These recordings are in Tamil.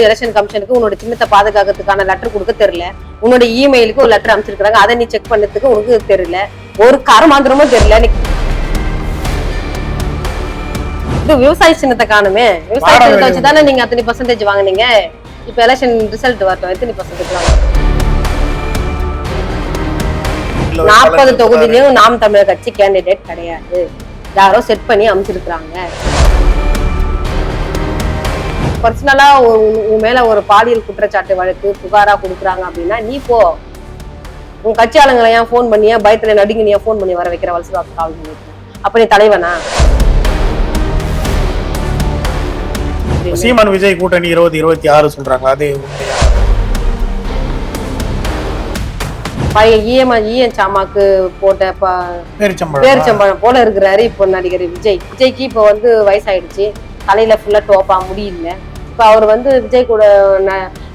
எலெக்ஷன் கமிஷனுக்கு உன்னோட சின்னத்தை பாதுகாக்கிறதுக்கான லெட்டர் கொடுக்க தெரியல. உன்னோட இமெயிலுக்கு ஒரு லெட்டர் அமைச்சிருக்காங்க, அதை நீ செக் பண்ணதுக்கு உனக்கு தெரியல. ஒரு கருமாந்திரமும் தெரியல. இது விவசாய சின்னத்தை காணுமே. விவசாய சின்னத்தை வச்சுதானே நீங்க அத்தனை % வாங்குனீங்க. இப்ப எலெக்ஷன் ரிசல்ட் வரட்டும், எத்தனை % வாங்க? 40 தொகுதியிலும் நாம் தமிழர் கட்சி கேண்டிடேட் கிடையாது. யாரோ செட் பண்ணி அமைச்சிருக்காங்க. பர்சனலா உன் மேல ஒரு பாலியல் குற்றச்சாட்டு வழக்கு புகாரா கொடுக்குறாங்க அப்படின்னா நீ போ. உன் கட்சி ஆளுங்களை ஏன் போன் பண்ணியா பயத்துல நடுங்கி நீ போன் பண்ணி வர வைக்கிற வலசு காவல் நிலையத்துல? அப்ப நீ தலைவனா? சீமான் விஜய் கூட்டணி 2026 சொல்றாங்க. அது ஈஎன் சாமாக்கு போட்ட பேரிச்சம்பழம் போல இருக்கிறாரு இப்போ நடிகர் விஜய். விஜய்க்கு இப்போ வந்து வயசாயிடுச்சு, தலையில ஃபுல்லா டோப்பா முடியல. இப்ப அவர் வந்து விஜய் கூட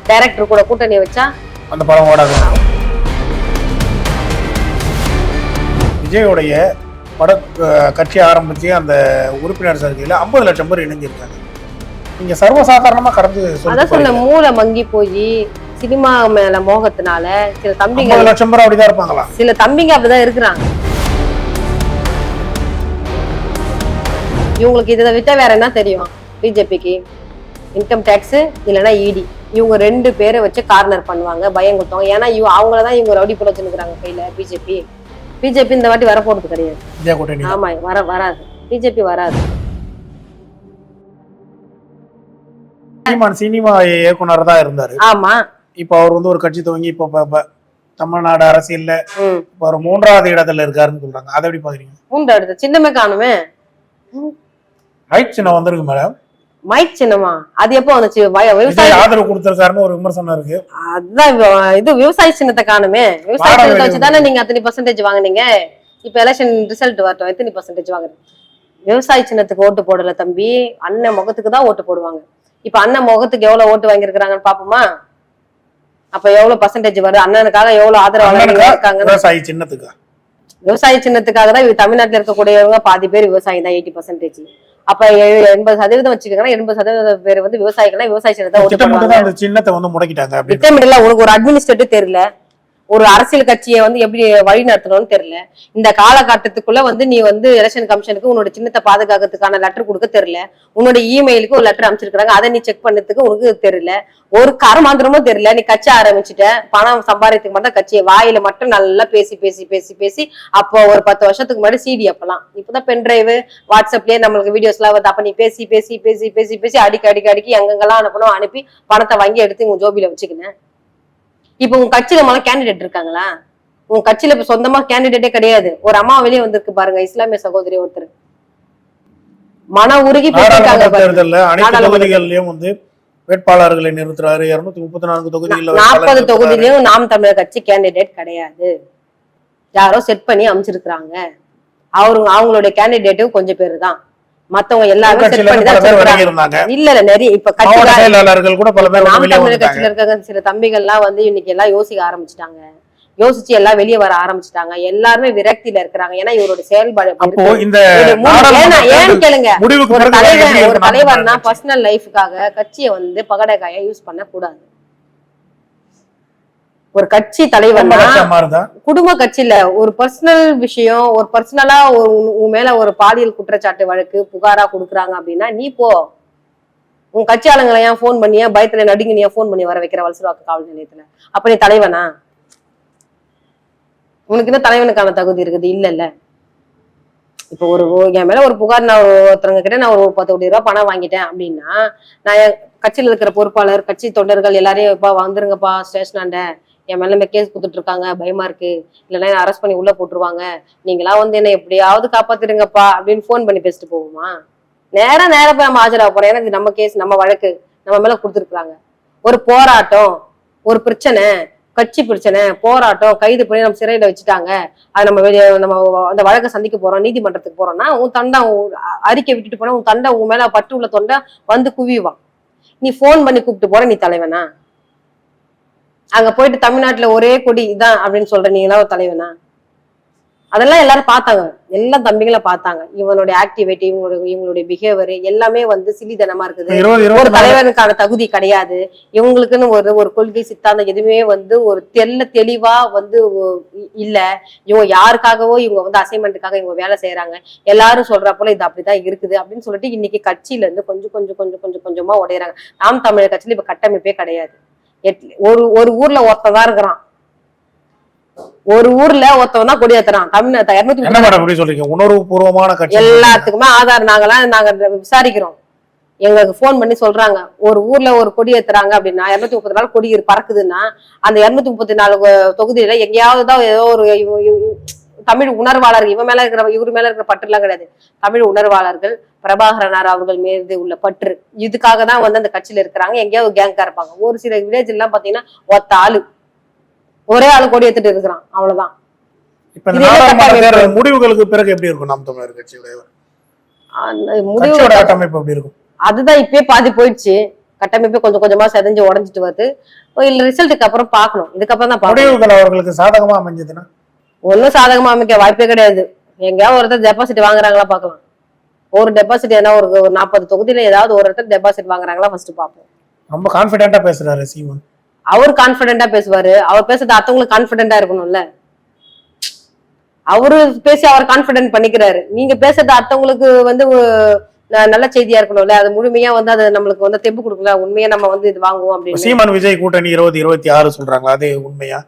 டைரக்டர் கூட கூட்டணி வச்சா அந்த படம் ஓடாது. விஜயோடைய பட கட்சி ஆரம்பிச்சு அந்த உறுப்பினர் சேர்க்கையில 50 லட்சம் பேர் இணைஞ்சிருக்காங்க. நீங்க சர்வசாதாரணமா கடந்து அதான் சொன்ன மூளை மங்கி போய் சினிமா மேல மோகத்தினால சில தம்பிங்க 50 லட்சம் பேர் அப்படிதான் இருப்பாங்களா? சில தம்பிங்க அப்படிதான் இருக்கிறாங்க. இவங்களுக்கு இதை விட்டா வேற என்ன தெரியும்? பிஜேபிக்கு இன்கம் டேக்ஸ் இல்லைன்னா இடி, இவங்க 2 பேரை வச்சு கார்னர் பண்ணுவாங்க, பயம் கொடுத்தவங்க. ஏன்னா அவங்களதான் இவங்க ரவுடி போல வச்சுருக்காங்க கையில. பிஜேபி இந்த வாட்டி வரப்போறது கிடையாது. ஆமா, வராது. பிஜேபி வராது. சினிமா இயக்குனர் தான் இருந்தாரு. ஆமா, இப்ப அவர் வந்து ஒரு கட்சி துவங்கி இப்ப தமிழ்நாடு அரசியல்ல இப்ப ஒரு 3வது இடத்துல இருக்காருன்னு சொல்றாங்க. அதை எப்படி பாக்குறீங்க? 3வது சின்னமே காணுமே. மைக் சின்னம் வந்திருக்கு மேடம். மைக் சின்னமா? அது எப்போ வந்துச்சு? விவசாய ஆதரவு கொடுத்திருக்காருன்னு ஒரு விமர்சனம் இருக்கு. அதுதான் இது விவசாய சின்னத்தை காணுமே. விவசாய சின்னத்தை வச்சுதானே நீங்க அத்தனை % வாங்குனீங்க. இப்ப எலெக்ஷன் ரிசல்ட் வரட்டும், எத்தனை % வாங்குறீங்க? விவசாய சின்னத்துக்கு ஓட்டு போடல தம்பி, அண்ணன் முகத்துக்கு தான் ஓட்டு போடுவாங்க. இப்ப அண்ணன் முகத்துக்கு எவ்வளவு ஓட்டு வாங்கியிருக்கிறாங்கன்னு பாப்போமா? அப்ப எவ்வளவு % வருது? அண்ணனுக்காக எவ்வளவு ஆதரவாளர்கள் இருக்காங்க? விவசாய சின்னத்துக்காக தான் தமிழ்நாட்டுல இருக்கக்கூடியவங்க பாதி பேர் விவசாயம் தான், 80%. அப்ப 80% வச்சுக்கோங்கன்னா 80% பேர் வந்து விவசாயிகள். விவசாய சின்னத்தை வந்து முடக்கிட்டாங்க. உனக்கு ஒரு அட்மினிஸ்ட்ரேட்டிவ் தெரியல, ஒரு அரசியல் கட்சியை வந்து எப்படி வழி நடத்தணும்னு தெரியல. இந்த காலகட்டத்துக்குள்ள வந்து நீ வந்து எலெக்ஷன் கமிஷனுக்கு உன்னோட சின்னத்தை பாதுகாக்கிறதுக்கான லெட்டர் கொடுக்க தெரியல. உன்னோட இமெயிலுக்கு ஒரு லெட்டர் அமைச்சிருக்காங்க, அதை நீ செக் பண்ணதுக்கு உனக்கு தெரியல. ஒரு கருமாந்திரமும் தெரியல. நீ கட்சி ஆரம்பிச்சுட்ட, பணம் சம்பாதித்துக்கு மட்டும் கட்சியை வாயில மட்டும் நல்லா பேசி பேசி பேசி பேசி அப்போ ஒரு 10 வருஷத்துக்கு முன்னாடி சிடி அப்பலாம். இப்பதான் பென் டிரைவ் வாட்ஸ்அப்லயே நம்மளுக்கு வீடியோஸ் எல்லாம் வருது. அப்ப நீ பேசி பேசி பேசி பேசி பேசி அடிக்கி எங்கெங்கெல்லாம் அனுப்பணும் அனுப்பி பணத்தை வாங்கி எடுத்து உங்க ஜோபியில வச்சுக்கினேன். இப்ப உங்க கட்சியில முதல்ல கேண்டிடேட் இருக்காங்களா? உங்க கட்சியில இப்ப சொந்தமா கேண்டிடேட்டே கிடையாது. ஒரு அம்மா வெளியே வந்திருக்கு பாருங்க, இஸ்லாமிய சகோதரி ஒருத்தர் மன உருகி வந்து வேட்பாளர்களை நிறுத்துறாரு. 234 தொகுதிகள் 40 தொகுதியிலும் நாம் தமிழர் கட்சி கேண்டிடேட் கிடையாது. யாரோ செட் பண்ணி அமைச்சிருக்காங்க. அவங்களுடைய கேண்டிடேட்டும் கொஞ்சம் பேரு தான். மத்தவங்க எல்லாரும் செட் பண்ணி தான் இல்ல நிறைய. இப்ப கட்சியாளர்கள் கூட பல பேர் நாம் தமிழர் கட்சியில இருக்க சில தம்பிகள் எல்லாம் வந்து இன்னைக்கு எல்லாம் யோசிக்க ஆரம்பிச்சுட்டாங்க. யோசிச்சு எல்லாம் வெளியே வர ஆரம்பிச்சுட்டாங்க. எல்லாருமே விரக்தியில இருக்கிறாங்க. ஏன்னா இவரோட செயல்பாடு ஏன்னு கேளுங்க. ஒரு தலைவர்னா பர்சனல் லைஃபுக்காக கட்சியை வந்து பகடைக்காயா யூஸ் பண்ண கூடாது. ஒரு கட்சி தலைவர்னா குடும்ப கட்சியில ஒரு பர்சனல் விஷயம், ஒரு பர்சனலா உன் மேல ஒரு பாலியல் குற்றச்சாட்டு வழக்கு புகாரா கொடுக்குறாங்க அப்படின்னா நீ போ. உன் கட்சி ஆளுங்களை ஏன் போன் பண்ணியா பயத்துல நடுங்கி நீ போன் பண்ணி வர வைக்கிற வலசு காவல் நிலையத்துல? அப்ப நீ தலைவனா? உனக்கு என்ன தலைவனுக்கான தகுதி இருக்குது? இல்ல. இப்ப என் மேல ஒரு புகார், நான் ஒருத்தவங்க கிட்ட நான் ஒரு 10 கோடி ரூபாய் பணம் வாங்கிட்டேன் அப்படின்னா, நான் என் கட்சியில இருக்கிற பொறுப்பாளர், கட்சி தொண்டர்கள் எல்லாரையும் எப்பா வந்துருங்கப்பா ஸ்டேஷனாண்ட, என் மேல கேஸ் கொடுத்துட்டு இருக்காங்க, பயமா இருக்கு, இல்லைன்னா அரெஸ்ட் பண்ணி உள்ள போட்டுருவாங்க, நீங்களா வந்து என்ன எப்படியாவது காப்பாத்திருங்கப்பா அப்படின்னு போன் பண்ணி பேசிட்டு போவோமா? நேரம் போய் நம்ம ஆஜராக போறோம். ஏன்னா இது நம்ம கேஸ், நம்ம வழக்கு, நம்ம மேல கொடுத்துருக்காங்க. ஒரு போராட்டம், ஒரு பிரச்சனை, கட்சி பிரச்சனை, போராட்டம், கைது பண்ணி நம்ம சிறையில வச்சுட்டாங்க, அது நம்ம அந்த வழக்கை சந்திக்க போறோம், நீதிமன்றத்துக்கு போறோம்னா உன் தண்டை அறிக்கை விட்டுட்டு போனா உன் தண்டை உன் மேல பட்டு உள்ள தொண்டை வந்து குவிவான். நீ போன் பண்ணி கூப்பிட்டு போற, நீ தலைவனா? அங்க போயிட்டு தமிழ்நாட்டுல ஒரே கொடி இதான் அப்படின்னு சொல்ற, நீங்களா ஒரு தலைவனா? அதெல்லாம் எல்லாரும் பார்த்தாங்க, எல்லா தம்பிகளை பார்த்தாங்க. இவனுடைய ஆக்டிவிட்டி, இவங்களுடைய பிஹேவியர் எல்லாமே வந்து சிலித்தனமா இருக்குது. ஒரு தலைவனுக்கான தகுதி கிடையாது. இவங்களுக்குன்னு ஒரு கொள்கை சித்தாந்தம் எதுவுமே வந்து ஒரு தெளிவா வந்து இல்ல. இவங்க யாருக்காகவோ இவங்க வந்து அசைன்மெண்ட்டுக்காக இவங்க வேலை செய்யறாங்க. எல்லாரும் சொல்ற போல இது அப்படிதான் இருக்குது அப்படின்னு சொல்லிட்டு இன்னைக்கு கட்சியில இருந்து கொஞ்சம் கொஞ்சமா உடையறாங்க. நாம் தமிழர் கட்சியில இப்ப கட்டமைப்பே கிடையாது. ஒரு ஊர்ல ஒருத்ததான் இருக்கிறான், ஒரு ஊர்ல ஒருத்தவன் தான் கொடியேத்துறான். உணர்வுபூர்வமான கட்சி எல்லாத்துக்குமே ஆதார் நாங்க விசாரிக்கிறோம். எங்களுக்கு போன் பண்ணி சொல்றாங்க, ஒரு ஊர்ல ஒரு கொடி ஏத்துறாங்க அப்படின்னா 234 கொடி பறக்குதுன்னா அந்த 234 தொகுதியில எங்கேயாவதுதான் ஏதோ ஒரு தமிழ் உணர்வாளர்கள் இவரு மேல இருக்கிற பற்று எல்லாம் கிடையாது. தமிழ் உணர்வாளர்கள் பிரபாகரனார் அவர்கள் மீது உள்ள பற்று, இதுக்காக தான் வந்து அந்த கட்சியில இருக்கிறாங்க. எங்கேயாவது கேங்கா இருப்பாங்க. ஒரு சில வில்லேஜ் எல்லாம் பாத்தீங்கன்னா ஒத்த ஆளு, ஒரே ஆளு கொடி ஏத்துட்டு இருக்கிறான், அவ்வளவுதான். முடிவுகளுக்கு பிறகு எப்படி இருக்கும் நாம் தமிழர் கட்சியுடைய முடிவு கட்டமைப்பு எப்படி இருக்கும்? அதுதான் இப்பயே பாதி போயிடுச்சு. கட்டமைப்பே கொஞ்சம் கொஞ்சமா செதஞ்சு உடஞ்சிட்டு வருது. இல்ல ரிசல்ட்டுக்கு அப்புறம் பாக்கணும். இதுக்கப்புறம் தான் முடிவுகள் அவர்களுக்கு சாதகமா அமைஞ்சதுன்னா ஒன்னும் சாதகமா அமைக்க வாய்ப்பே கிடையாது. எங்கேயாவது ஒருத்தர் டெபாசிட் வாங்குறாங்களா பாக்கலாம். ஒரு டெபாசிட் ஏன்னா ஒரு 40 தொகுதியில ஏதாவது ஒரு இடத்துல டெபாசிட் வாங்குறாங்களா ஃபர்ஸ்ட் பாப்போம். ரொம்ப கான்பிடென்ட்டா பேசுறாரு சீமான். அவர் கான்பிடென்ட்டா பேசுவாரு. அவர் பேசுறது அடுத்தவங்களுக்கு கான்பிடென்ட்டா இருக்கணும்ல. அவரு பேசி அவர் கான்பிடென்ட் பண்ணிக்கிறாரு. நீங்க பேசுறது அடுத்தவங்களுக்கு வந்து நல்ல செய்தியா இருக்கணும்ல. அது முழுமையா வந்து அது நம்மளுக்கு வந்து தெம்பு கொடுக்கல. உண்மையா நம்ம வந்து இது வாங்குவோம் அப்படின்னு. சீமான் விஜய் கூட்டணி 2026 சொல்றாங்க. அது உண்மையா?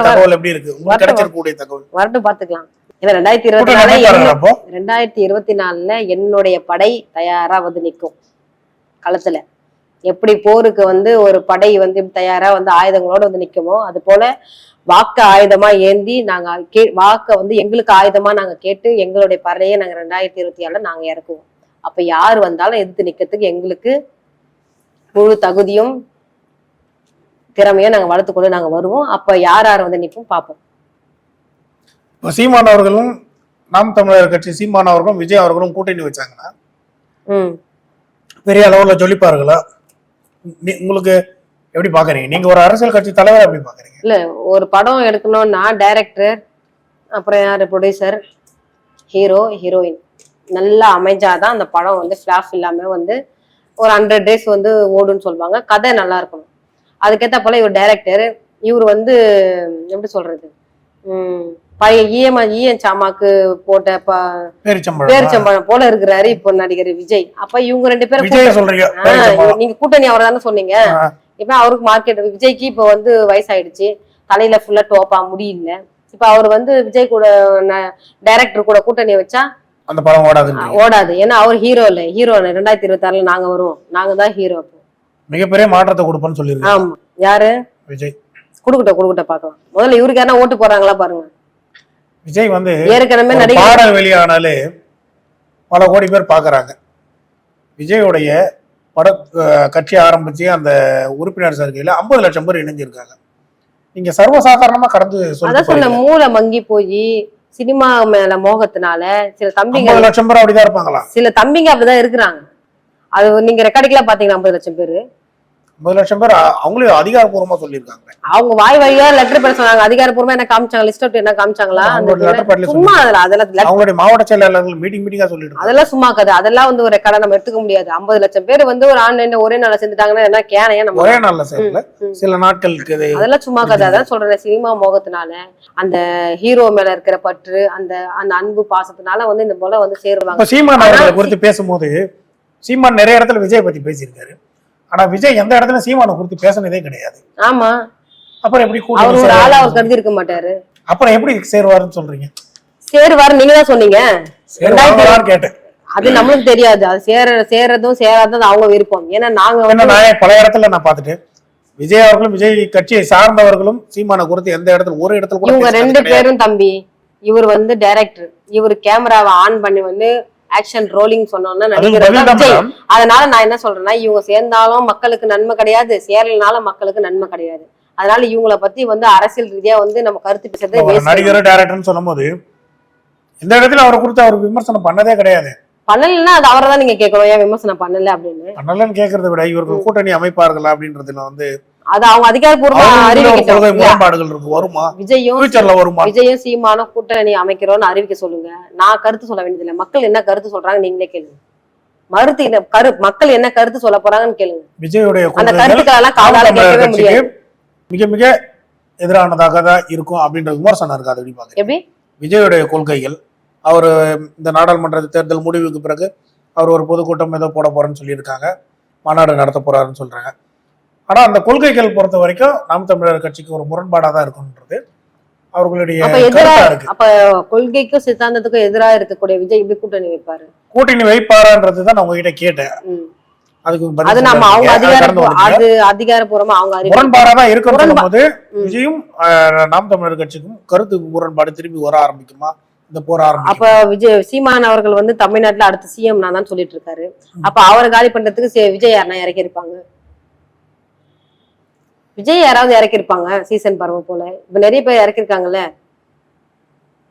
தகவல் எப்படி இருக்கு? கிடைச்சிருக்கக்கூடிய தகவல் வரட்டும் பாத்துக்கலாம். ஏன்னா 2024 என்னுடைய படை தயாரா வந்து நிற்கும் களத்துல. எப்படி போருக்கு வந்து ஒரு படை வந்து தயாரா வந்து ஆயுதங்களோட வந்து நிக்குமோ அது போல வாக்க ஆயுதமா ஏந்தி நாங்க வாக்க வந்து எங்களுக்கு ஆயுதமா நாங்க கேட்டு எங்களுடைய படையை நாங்க 2026 நாங்க இறக்குவோம். அப்ப யாரு வந்தாலும் எதிர்த்து நிக்கிறதுக்கு எங்களுக்கு முழு தகுதியும் திறமையும் நாங்க வளர்த்துக்கொண்டு நாங்க வருவோம். அப்ப யார் வந்து நிற்போம் பார்ப்போம். சீமான் அவர்களும் நாம் தமிழர் கட்சி சீமான் அவர்களும் விஜய் அவர்களும் கூட்டணி வச்சாங்கன்னா பெரிய அளவுல ஜொலிப்பார்களா? உங்களுக்கு எப்படி பாக்குறீங்க? நீங்க ஒரு அரசியல் கட்சி தலைவர் எப்படி பாக்குறீங்க? இல்ல, ஒரு படம் எடுக்கணும்னா டைரக்டர், அப்புறம் யாரு ப்ரொடியூசர், ஹீரோ, ஹீரோயின் நல்லா அமைஞ்சாதான் அந்த படம் வந்து ஃபிளாப் இல்லாம வந்து ஒரு 100 days வந்து ஓடுன்னு சொல்லுவாங்க. கதை நல்லா இருக்கணும். அதுக்கேற்ற போல இவர் டைரக்டர். இவர் வந்து எப்படி சொல்றது, பழைய ஈஎன் சாமாக்கு போட்ட பேரிச்சம்பழம் போல இருக்கிறாரு இப்போ நடிகர் விஜய். அப்ப இவங்க 2 பேரும் நீங்க கூட்டணி அவர் தானே சொன்னீங்க. இப்ப அவருக்கு மார்க்கெட் விஜய்க்கு இப்ப வந்து வயசாயிடுச்சு, தலையில ஃபுல்லா டோப்பா முடியல. இப்ப அவர் வந்து விஜய் கூட டைரக்டர் கூட கூட்டணி வச்சா அந்த படம் ஓடாது. ஏன்னா அவர் ஹீரோ இல்ல. ஹீரோ 2026 நாங்க வருவோம், நாங்க தான் ஹீரோ. மிகப்பெரிய மாற்றத்தை கொடுப்போம்னு சொல்லிருக்காங்க. ஆமா, யாரு? விஜய். குடுக்கட்ட பாக்கலாம். முதல்ல இவருக்கு யாரா ஓட்டு போறாங்களா பாருங்க. விஜய் வந்து ஏற்கனவே பாடல் வெளியானாலே பல கோடி பேர் பாக்குறாங்க. விஜயோடைய கட்சி ஆரம்பிச்சு அந்த உறுப்பினர் சேர்க்கையில 50 லட்சம் பேர் இணைஞ்சிருக்காங்க. நீங்க சர்வசாதாரணமா கடந்து சொல்ல மூளை மங்கி போய் சினிமா மேல மோகத்தினால சில தம்பிங்க 50 லட்சம் பேர் அப்படிதான் இருப்பாங்களா? சில தம்பிங்க அப்படிதான் இருக்கிறாங்க. அது நீங்க ரெக்கார்டிங்லாம் பாத்தீங்கன்னா 50 லட்சம் பேரு 50 லட்சம் பேர் அவங்களே அதிகாரப்பூர்வமா சொல்லியிருக்காங்க. அவங்க வாய் வழியா லெட்டர் பேர் சொன்னாங்க. அதிகாரப்பூர்வமா என்ன காமிச்சாங்க, லிஸ்ட் அவுட் என்ன காமிச்சாங்களா? சும்மா அதெல்லாம் அவங்களுடைய மாவட்ட செயலாளர்கள் மீட்டிங்கா சொல்லிட்டு அதெல்லாம் சும்மா கதை. அதெல்லாம் வந்து ஒரு ரெக்கார்டா நம்ம எடுத்துக்க முடியாது. 50 லட்சம் பேர் வந்து ஒரு ஆன்லைன்ல ஒரே நாள்ல செஞ்சுட்டாங்கன்னா என்ன கேனையா? நம்ம ஒரே நாள்ல செய்யல, சில நாட்களுக்கு அதெல்லாம் சும்மா கதை. அதான் சொல்றேன், சினிமா மோகத்தினால அந்த ஹீரோ மேல இருக்கிற பற்று, அந்த அன்பு பாசத்தினால வந்து இந்த போல வந்து சேருவாங்க. சீமான் அவர்களை குறித்து பேசும்போது சீமான் நிறைய இடத்துல விஜய் பத்தி பேசியிருக்காரு. ஆனா விஜய் எந்த இடத்துல சீமானை குறித்து பேசினதே கிடையாது. ஆமா, அப்புறம் எப்படி அவர் ஒரு ஆளா அவர் கருதி இருக்க மாட்டாரு. அப்புறம் எப்படி சேருவாருன்னு சொல்றீங்க? சேருவாரு நீங்க தான் சொன்னீங்க. கேட்டேன். அது நம்மளுக்கு தெரியாது. அது சேர்றதும் சேராதும் அவங்க விருப்பம். ஏன்னா நாங்க பல இடத்துல நான் பாத்துட்டேன், விஜய் அவர்களும் விஜய் கட்சியை சார்ந்தவர்களும் சீமானை குறித்து எந்த இடத்துல ஒரு இடத்துல கூட இவங்க 2 பேரும் தம்பி. இவர் வந்து டைரக்டர், இவர் கேமராவை ஆன் பண்ணி வந்து ஆக்ஷன் ரோலிங் சொன்னோம்னா நடிகர். அதனால நான் என்ன சொல்றேன்னா, இவங்க சேர்ந்தாலும் மக்களுக்கு நன்மை கிடையாது, சேரலனாலும் மக்களுக்கு நன்மை கிடையாது. அதனால இவங்கள பத்தி வந்து அரசியல் ரீதியா வந்து நம்ம கருத்து பேசுறது. நடிகர் டைரக்டர்னு சொல்லும் போது இந்த இடத்துல அவரை குறித்து அவர் விமர்சனம் பண்ணதே கிடையாது. பண்ணலன்னா அது அவரை தான் நீங்க கேட்கணும், ஏன் விமர்சனம் பண்ணல அப்படின்னு. பண்ணலன்னு கேட்கறத விட இவருக்கு கூட்டணி அமைப்பார்களா அப்படின்றதுல வந்து அது அவங்க அதிகாரப்பூர்வமா அறிவிக்கட்டும். முரண்பாடுகள் இருக்கு, வருமா விஜயும் சீமானும் கூட்டணி அமைக்கிறோம்னு அறிவிக்க சொல்லுங்க. நான் கருத்து சொல்ல வேண்டியதில்லை. மக்கள் என்ன கருத்து சொல்றாங்க நீங்களே கேளுங்க. மக்கள் என்ன கருத்து சொல்ல போறாங்கன்னு கேளுங்க. விஜயுடைய அந்த கருத்துக்களெல்லாம் காதால கேட்கவே முடியாது. மிக மிக எதிரானதாக தான் இருக்கும் அப்படின்ற விமர்சனம் இருக்கு. அதை எப்படி எப்படி விஜயுடைய கொள்கைகள், அவர் இந்த நாடாளுமன்ற தேர்தல் முடிவுக்கு பிறகு அவர் ஒரு பொதுக்கூட்டம் ஏதோ போட போறேன்னு சொல்லியிருக்காங்க, மாநாடு நடத்த போறாருன்னு சொல்றாங்க. ஆனா அந்த கொள்கைகள் பொறுத்த வரைக்கும் நாம் தமிழர் கட்சிக்கு ஒரு முரண்பாடா தான் இருக்குன்றது அவர்களுடைய கருத்தா இருக்கு. அப்ப கொள்கைக்கும் சித்தாந்தத்துக்கும் எதிராக இருக்கக்கூடிய விஜய் எப்படி கூட்டணி வைப்பாரு? கூட்டணி வைப்பாரான்றதுதான் நான் உங்ககிட்ட கேட்டேன். அதுக்கு அது நம்ம அவங்க அதிகாரப்பூர்வமா அவங்க முரண்பாடா தான் இருக்குன்னு சொல்லும் போது விஜயும் நாம் தமிழர் கட்சிக்கும் கருத்து முரண்பாடு திரும்பி வர ஆரம்பிக்குமா இந்த போற ஆரம்பிக்கும்? அப்ப விஜய் சீமான் அவர்கள் வந்து தமிழ்நாட்டுல அடுத்த சிஎம் நான் தான் சொல்லிட்டு இருக்காரு. அப்ப அவரை காலி பண்றதுக்கு விஜய் யாருன்னா இறக்கி இருப்பாங்க. விஜய் யாராவது இறக்கிருப்பாங்க சீசன் பருவம் போல. இப்ப நிறைய பேர் இறக்கிருக்காங்கல்ல.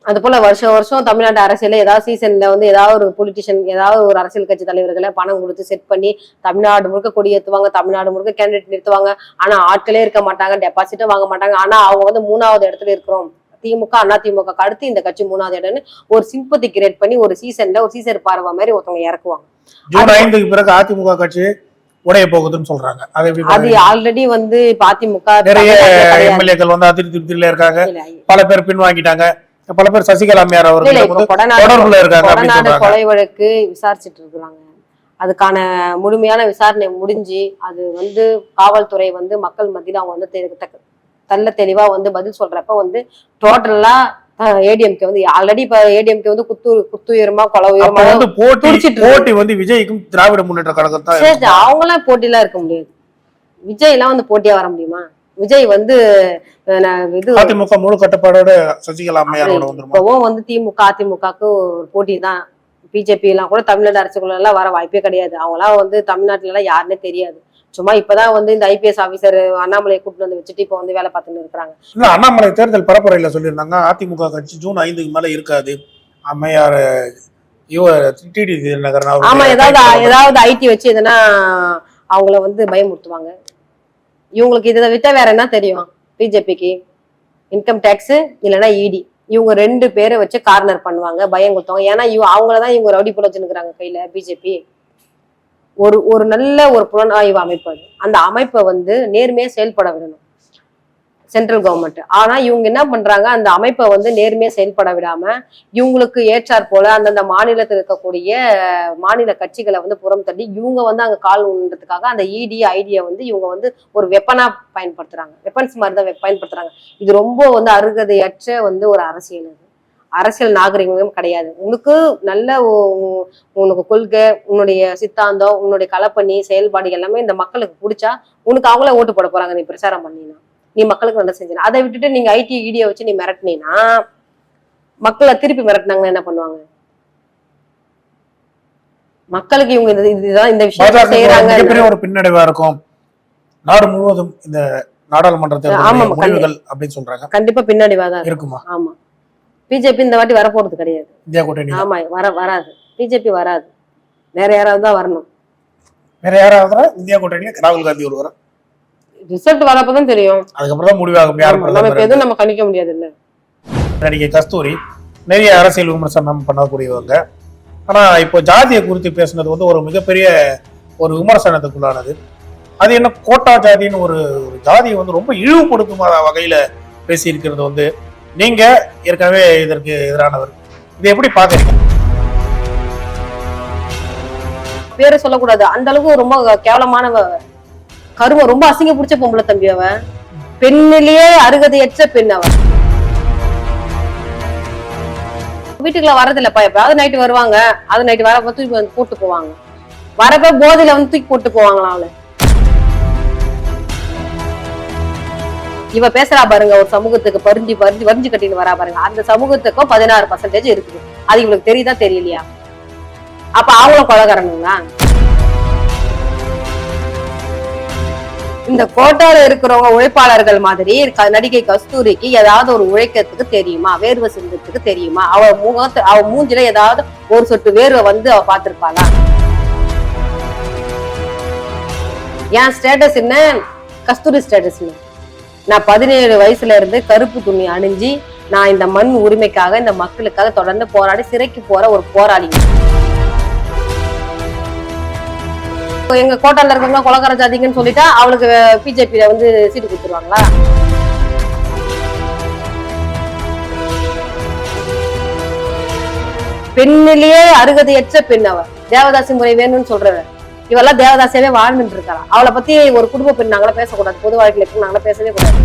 அது போல வருஷம் வருஷம் தமிழ்நாட்டு அரசியல ஏதாவது சீசன்ல வந்து ஏதாவது ஒரு பொலிட்டிஷியன், ஏதாவது ஒரு அரசியல் கட்சி தலைவர்களை பணம் கொடுத்து செட் பண்ணி தமிழ்நாடு முழுக்க கொடி ஏத்துவாங்க, தமிழ்நாடு முழுக்க கேண்டிடேட் நிறுத்துவாங்க. ஆனா ஆட்களே இருக்க மாட்டாங்க, டெபாசிட்டும் வாங்க மாட்டாங்க. ஆனா அவங்க வந்து 3வது இடத்துல இருக்கிறோம், திமுக அதிமுக அடுத்து இந்த கட்சி 3வது இடம்னு ஒரு சிம்பத்தி கிரியேட் பண்ணி ஒரு சீசன்ல ஒரு சீசர் பார்வை மாதிரி ஒருத்தவங்க இறக்குவாங்க. ஜூன் 5க்கு பிறகு அதிமுக கட்சி உடைய போகுதுன்னு சொல்றாங்க. அது ஆல்ரெடி வந்து அதிமுக நிறைய எம்எல்ஏக்கள் வந்து அதிருப்தியில இருக்காங்க. பல பேர் பின்வாங்கிட்டாங்க. பல பேர் சசிகலா அம்மையார் அவர்கள் கொலை வழக்கு விசாரிச்சுட்டு இருக்கிறாங்க. அதுக்கான முழுமையான விசாரணை முடிஞ்சு அது வந்து காவல்துறை வந்து மக்கள் மத்தியில அவங்க வந்து நல்ல தெளிவா வந்து பதில் சொல்றப்ப வந்து டோட்டலா ஏடிஎம்கே வந்து ஆல்ரெடி இப்ப ஏடிஎம்கே வந்து குத்துயரமா கொலை உயரமா போட்டி வந்து விஜய்க்கும் திராவிட முன்னேற்ற கழகம் அவங்க எல்லாம் போட்டியெல்லாம் இருக்க முடியாது. விஜய் எல்லாம் வந்து போட்டியா வர முடியுமா? விஜய் வந்து அதிமுக முழு கட்டுப்பாடோட சசிகலா அம்மையாரோட இப்பவும் வந்து திமுக அதிமுகக்கு ஒரு போட்டி தான். பிஜேபி எல்லாம் கூட தமிழ்நாடு அரசுக்குள்ள எல்லாம் வர வாய்ப்பே கிடையாது. அவங்க எல்லாம் வந்து தமிழ்நாட்டுல எல்லாம் யாருன்னே தெரியாது. சும்மா இப்பதான் வந்து இந்த ஐபிஎஸ் ஆபீசர் அண்ணாமலையை கூப்பிட்டு வந்து வச்சுட்டு இப்ப வந்து வேலை பார்த்துட்டு இருக்காங்க. இல்ல, அண்ணாமலை தேர்தல் பரப்புரையில சொல்லியிருந்தாங்க அதிமுக கட்சி ஜூன் 5க்கு மேல இருக்காது. அம்மையார் ஆமா, ஏதாவது ஐடி வச்சு எதனா அவங்கள வந்து பயமுறுத்துவாங்க. இவங்களுக்கு இதை விட்டா வேற என்ன தெரியும்? பிஜேபிக்கு இன்கம் டேக்ஸ் இல்லைன்னா இடி, இவங்க 2 பேரை வச்சு கார்னர் பண்ணுவாங்க, பயம் கொடுத்தவங்க. ஏன்னா அவங்களதான் இவங்க ரவுடி போல வச்சுருக்காங்க கையில பிஜேபி. ஒரு நல்ல ஒரு புலனாய்வு அமைப்பு, அந்த அமைப்பை வந்து நேர்மையா செயல்பட விடணும் சென்ட்ரல் கவர்மெண்ட். ஆனா இவங்க என்ன பண்றாங்க, அந்த அமைப்பை வந்து நேர்மையா செயல்பட விடாம இவங்களுக்கு ஏற்றாற் போல அந்தந்த மாநிலத்தில் இருக்கக்கூடிய மாநில கட்சிகளை வந்து புறம் தள்ளி இவங்க வந்து அங்க கால் ஊன்றதுக்காக அந்த இடி ஐடியா வந்து இவங்க வந்து ஒரு வெப்பனா பயன்படுத்துறாங்க, வெப்பன்ஸ் மாதிரி தான் பயன்படுத்துறாங்க. இது ரொம்ப வந்து அருகதையற்ற வந்து ஒரு அரசியல். அது அரசியல் நாகரிகம் கிடையாது. உனக்கு நல்ல உனக்கு கொள்கை, உன்னுடைய சித்தாந்தம், உன்னுடைய களப்பணி செயல்பாடு எல்லாமே இந்த மக்களுக்கு பிடிச்சா உனக்கு அவங்களே ஓட்டு போட போறாங்க. நீ பிரச்சாரம் பண்ணினா, நீ மக்களுக்கு நல்லா செஞ்சா. அதை விட்டுட்டு நீங்க ஐடி இடியை வச்சு நீ மிரட்டினா மக்களை திருப்பி மிரட்டினாங்கன்னா என்ன பண்ணுவாங்க? மக்களுக்கு இவங்க இதுதான் இந்த விஷயம் செய்யறாங்க. ஒரு பின்னடைவா இருக்கும் நாடு முழுவதும் இந்த நாடாளுமன்ற தேர்தல் முடிவுகள் அப்படின்னு சொல்றாங்க. கண்டிப்பா பின்னடைவா தான் இருக்குமா? ஆமா, பிஜேபி இந்த வாட்டி வரப்போறது கிடையாது. இந்தியா கூட்டணி ஆமா, வராது. பிஜேபி வராது, வேற யாராவது தான் வரணும். வேற யாராவது இந்தியா கூட்டணி ராகுல் காந்தி ஒருவர். ரிசல்ட் வரப்பதான் தெரியும், அதுக்கப்புறம் தான் முடிவாகும். நம்ம எதுவும் நம்ம கணிக்க முடியாது. இல்ல, நடிகை கஸ்தூரி நிறைய அரசியல் விமர்சனம் பண்ணக்கூடியவங்க. ஆனா இப்போ ஜாதியை குறித்து பேசுனது வந்து ஒரு மிகப்பெரிய ஒரு விமர்சனத்துக்குள்ளானது. அது என்ன கோட்டா ஜாதின்னு ஒரு ஜாதியை வந்து ரொம்ப இழிவுபடுத்தும் வகையில பேசியிருக்கிறது வந்து நீங்க ஏற்கனவே இதற்கு எதிரானவர். இதை எப்படி பாக்குறீங்க? பேரை சொல்லக்கூடாது, அந்த அளவுக்கு ரொம்ப கேவலமானவ, கருவ ரொம்ப அசிங்க பிடிச்ச பொம்பளை தம்பி. அவ பெண்ணிலேயே அருகதையற்ற பெண். அவ வீட்டுக்குள்ள வர்றதில்லப்பா. எப்பயாவது நைட்டு வருவாங்க, அது நைட்டு வரப்ப தூக்கி வந்து போட்டு போவாங்க. வரப்ப போதையில வந்து தூக்கி போட்டு போவாங்களாம் அவளை. இவ பேசுறா பாருங்க, ஒரு சமூகத்துக்கு வரிஞ்சு கட்டின்னு வரா பாருங்க. அந்த சமூகத்துக்கும் 16% இருக்குது. அது இவங்களுக்கு தெரியுதா தெரியலையா? அப்ப அவங்களும் கொலைகாரனுங்களா? இந்த கோட்டால இருக்கிறவங்க உழைப்பாளர்கள் மாதிரி நடிகை கஸ்தூரிக்கு ஏதாவது ஒரு உழைக்கிறதுக்கு தெரியுமா? வேர்வை சிந்தத்துக்கு தெரியுமா? அவ மூஞ்சில ஏதாவது ஒரு சொட்டு வேர்வை வந்து அவ பாத்திருப்பாளா? என் ஸ்டேட்டஸ் என்ன? கஸ்தூரி ஸ்டேட்டஸ். நான் 17 வயசுல இருந்து கருப்பு துணி அணிஞ்சு நான் இந்த மண் உரிமைக்காக இந்த மக்களுக்காக தொடர்ந்து போராடி சிறைக்கு போற ஒரு போராளி. எங்க கோட்டால இருக்கவங்க கொலகார ஜாதிங்கன்னு சொல்லிட்டா அவளுக்கு பிஜேபியில வந்து சீட்டு கொடுத்துருவாங்களா? பெண்ணிலேயே அருகதையற்ற பெண் அவ. தேவதாசி முறை வேணும்னு சொல்றவ. இவெல்லாம் தேவதாசியாவே வாழ்ந்துட்டு இருக்கலாம். அவளை பத்தி ஒரு குடும்ப பெண் நாங்களா பேசக்கூடாது, பொது வாழ்க்கையில நாங்களா பேசவே கூடாது.